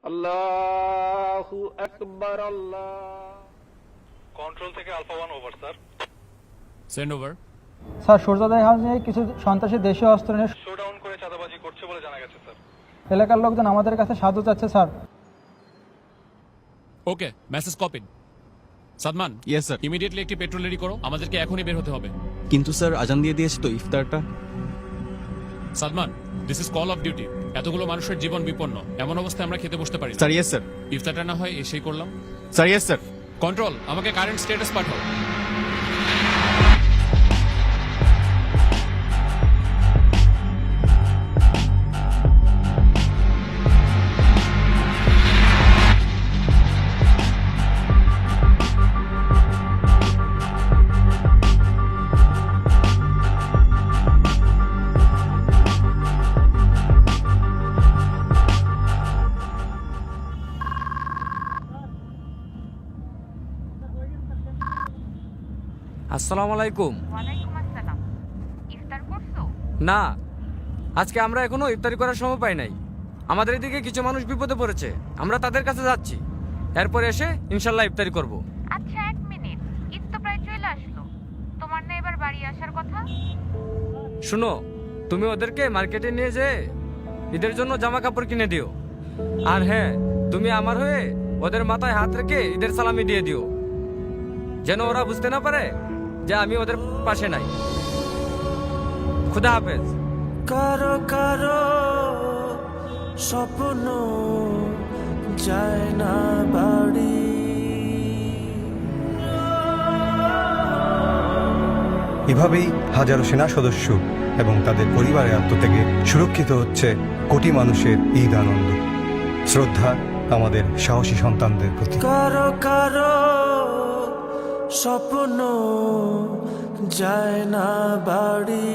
আল্লাহু আকবার। আল্লাহ। কন্ট্রোল থেকে alpha 1 over sir. Send over. Sir সূর্যোদয় হাউসে কিছু সন্ত্রাসী দেশীয় অস্ত্র নিয়ে শোডাউন করে চাঁদাবাজি করছে বলে জানা গেছে স্যার। এলাকার লোকজন আমাদের কাছে সাহায্য চাচ্ছে sir. Okay, message copied. Sadman, yes sir. Immediately একটি পেট্রোল রেডি করো, আমাদেরকে এখনই বের হতে হবে। কিন্তু স্যার আজান দিয়ে দিয়েছে তো ইফতারটা। Sadman, this is call of duty. এতগুলো মানুষের জীবন বিপন্ন, এমন অবস্থায় আমরা খেতে বসতে পারি না। Sir yes sir. ইফতারটা না হয় এসেই করলাম। Sir yes sir. কন্ট্রোল, আমাকে কারেন্ট স্ট্যাটাস পাঠাও। আসসালামু আলাইকুম। ওয়ালাইকুম আসসালাম। ইফতার করছো? না, আজকে আমরা এখনো ইফতারি করার সময় পাই নাই। আমাদের এদিকে কিছু মানুষ বিপদে পড়েছে, আমরা তাদের কাছে যাচ্ছি। এরপর এসে ইনশাল্লাহ ইফতারি করব। আচ্ছা, 1 মিনিট, ঈদ তো প্রায় চলে আসলো, তোমার না এবার বাড়ি আসার কথা? শুনো, তুমি ওদেরকে মার্কেটে নিয়ে যেয়ে ঈদের জন্য জামা কাপড় কিনে দিও। আর হ্যাঁ, তুমি আমার হয়ে ওদের মাথায় হাত রেখে ঈদের সালামি দিয়ে দিও, যেন ওরা বুঝতে না পারে যে আমি ওদের পাশে নাই। খুদা হাফেজ। কারো কারো স্বপ্ন যায় না বাড়ি, এভাবেই হাজারো সেনা সদস্য এবং তাদের পরিবারের আত্মত্যাগে সুরক্ষিত হচ্ছে কোটি মানুষের ঈদ আনন্দ। শ্রদ্ধা আমাদের সাহসী সন্তানদের প্রতি। কারো কারো স্বপ্ন যায় না বাড়ি।